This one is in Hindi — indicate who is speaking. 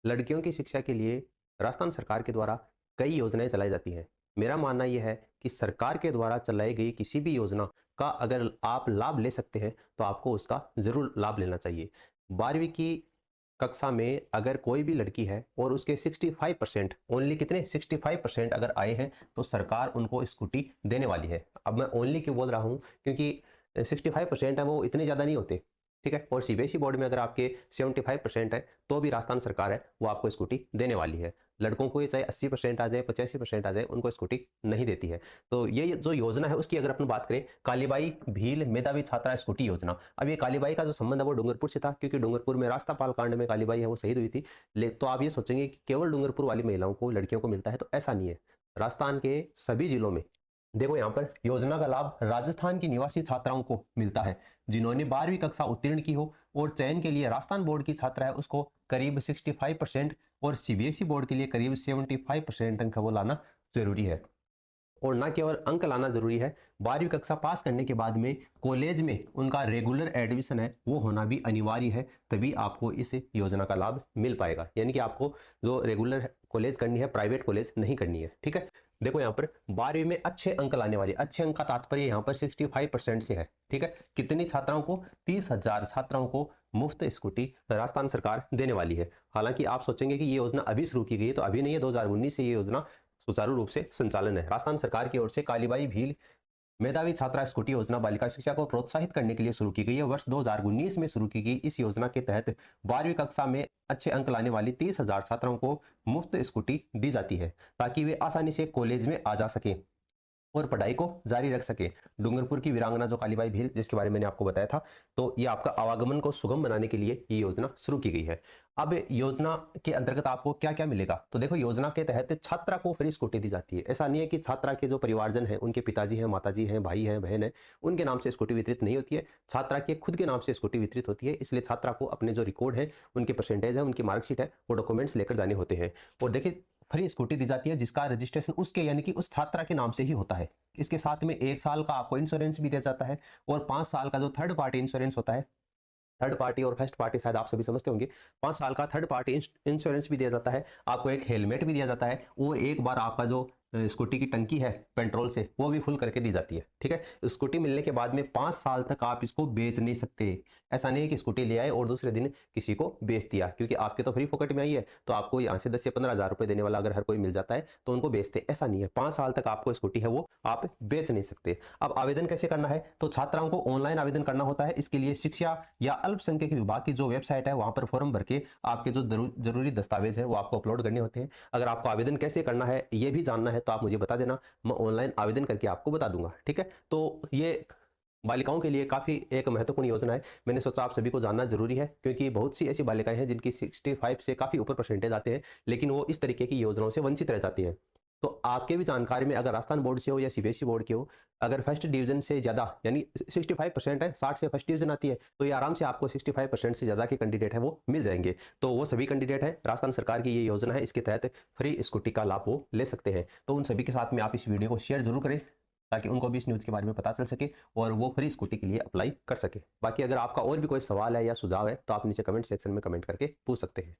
Speaker 1: लड़कियों की शिक्षा के लिए राजस्थान सरकार के द्वारा कई योजनाएं चलाई जाती हैं। मेरा मानना यह है कि सरकार के द्वारा चलाई गई किसी भी योजना का अगर आप लाभ ले सकते हैं तो आपको उसका ज़रूर लाभ लेना चाहिए। 12वीं की कक्षा में अगर कोई भी लड़की है और उसके 65% ओनली कितने 65% अगर आए हैं तो सरकार उनको स्कूटी देने वाली है। अब मैं ओनली क्यों बोल रहा हूँ, क्योंकि 65% है वो इतने ज़्यादा नहीं होते, ठीक है। और सीबीएसई बोर्ड में अगर आपके 75% है तो भी राजस्थान सरकार है वो आपको स्कूटी देने वाली है। लड़कों को ये चाहे 80% आ जाए 85% आ जाए उनको स्कूटी नहीं देती है। तो ये जो योजना है उसकी अगर अपन बात करें, कालीबाई भील मेधावी छात्रा स्कूटी योजना। अब ये कालीबाई का जो संबंध है वो डूंगरपुर से था, क्योंकि डूंगरपुर में रास्तापाल कांड में कालीबाई है वो शहीद हुई थी। तो आप ये सोचेंगे कि केवल डूंगरपुर वाली महिलाओं को लड़कियों को मिलता है, तो ऐसा नहीं है। राजस्थान के सभी जिलों में देखो यहाँ पर योजना का लाभ राजस्थान की निवासी छात्राओं को मिलता है जिन्होंने 12वीं कक्षा उत्तीर्ण की हो, और चयन के लिए राजस्थान बोर्ड की छात्रा है उसको करीब 65% और सीबीएसई बोर्ड के लिए करीब 75% अंक वो लाना जरूरी है। और ना केवल अंक लाना जरूरी है, 12वीं कक्षा पास करने के बाद में कॉलेज में उनका रेगुलर एडमिशन है वो होना भी अनिवार्य है, तभी आपको इस योजना का लाभ मिल पाएगा। यानी कि आपको जो रेगुलर कॉलेज करनी है, प्राइवेट कॉलेज नहीं करनी है, ठीक है। देखो यहाँ पर 12वीं में अच्छे अंक लाने वाले, अच्छे अंक का तात्पर्य यहाँ पर 65% से है, ठीक है। कितनी छात्राओं को? 30,000 छात्राओं को मुफ्त स्कूटी राजस्थान सरकार देने वाली है। हालांकि आप सोचेंगे कि ये योजना अभी शुरू की गई है, तो अभी नहीं है, 2019 से ये योजना सुचारू रूप से संचालन है। राजस्थान सरकार की ओर से कालीबाई भील मेधावी छात्रा स्कूटी योजना बालिका शिक्षा को प्रोत्साहित करने के लिए शुरू की गई है। वर्ष 2019 में शुरू की गई इस योजना के तहत 12वीं कक्षा में अच्छे अंक लाने वाली 30,000 छात्राओं को मुफ्त स्कूटी दी जाती है ताकि वे आसानी से कॉलेज में आ जा सकें और पढ़ाई को जारी रख सके। डूंगरपुर की वीरांगना जो कालीबाई भील, जिसके बारे में मैंने आपको बताया था, तो ये आपका आवागमन को सुगम बनाने के लिए ये योजना शुरू की गई है। अब योजना के अंतर्गत आपको क्या क्या मिलेगा? तो देखो, योजना के तहत छात्रा को फ्री स्कूटी दी जाती है। ऐसा नहीं है कि छात्रा के जो परिवारजन है, उनके पिताजी हैं, माताजी हैं, भाई हैं, बहन है, उनके नाम से स्कूटी वितरित नहीं होती है। छात्रा के खुद के नाम से स्कूटी वितरित होती है। इसलिए छात्रा को अपने जो रिकॉर्ड है, उनके परसेंटेज है, उनकी मार्कशीट है, वो डॉक्यूमेंट्स लेकर जाने होते हैं। और देखिए, फ्री स्कूटी दी जाती है जिसका रजिस्ट्रेशन उसके यानी कि उस छात्रा के नाम से ही होता है। इसके साथ में 1 साल का आपको इंश्योरेंस भी दिया जाता है, और 5 साल का जो थर्ड पार्टी इंश्योरेंस होता है, थर्ड पार्टी और फर्स्ट पार्टी शायद आप सभी समझते होंगे, 5 साल का थर्ड पार्टी इंश्योरेंस भी दिया जाता है। आपको एक हेलमेट भी दिया जाता है, और एक बार आपका जो स्कूटी की टंकी है पेट्रोल से, वो भी फुल करके दी जाती है, ठीक है। स्कूटी मिलने के बाद में 5 साल तक आप इसको बेच नहीं सकते। ऐसा नहीं है कि स्कूटी ले आए और दूसरे दिन किसी को बेच दिया, क्योंकि आपके तो फ्री पॉकेट में आई है, तो आपको यहाँ से 10 या 15,000 रुपए देने वाला अगर हर कोई मिल जाता है तो उनको बेचते। ऐसा नहीं है, 5 साल तक आपको स्कूटी है वो आप बेच नहीं सकते। अब आवेदन कैसे करना है? तो छात्राओं को ऑनलाइन आवेदन करना होता है। इसके लिए शिक्षा या अल्पसंख्यक विभाग की जो वेबसाइट है वहां पर फॉर्म भर के आपके जो जरूरी दस्तावेज है वो आपको अपलोड करने होते हैं। अगर आपको आवेदन कैसे करना है ये भी जानना है तो आप मुझे बता देना, मैं ऑनलाइन आवेदन करके आपको बता दूंगा, ठीक है। तो ये बालिकाओं के लिए काफ़ी एक महत्वपूर्ण योजना है। मैंने सोचा आप सभी को जानना जरूरी है, क्योंकि बहुत सी ऐसी बालिकाएं हैं जिनकी 65 से काफ़ी ऊपर परसेंटेज आते हैं, लेकिन वो इस तरीके की योजनाओं से वंचित रह जाती हैं। तो आपके भी जानकारी में, अगर राजस्थान बोर्ड से हो या सीबीएसई बोर्ड के हो, अगर फर्स्ट डिवीजन से ज़्यादा यानी 65% है, 60 से फर्स्ट डिवीजन आती है, तो ये आराम से आपको 65% से ज़्यादा के कैंडिडेट है वो मिल जाएंगे। तो वो सभी कैंडिडेट हैं, राजस्थान सरकार की ये योजना है, इसके तहत फ्री स्कूटी का लाभ वो ले सकते हैं। तो उन सभी के साथ में आप इस वीडियो को शेयर जरूर करें ताकि उनको भी इस न्यूज़ के बारे में पता चल सके और वो फ्री स्कूटी के लिए अप्लाई कर सके। बाकी अगर आपका और भी कोई सवाल है या सुझाव है तो आप नीचे कमेंट सेक्शन में कमेंट करके पूछ सकते हैं।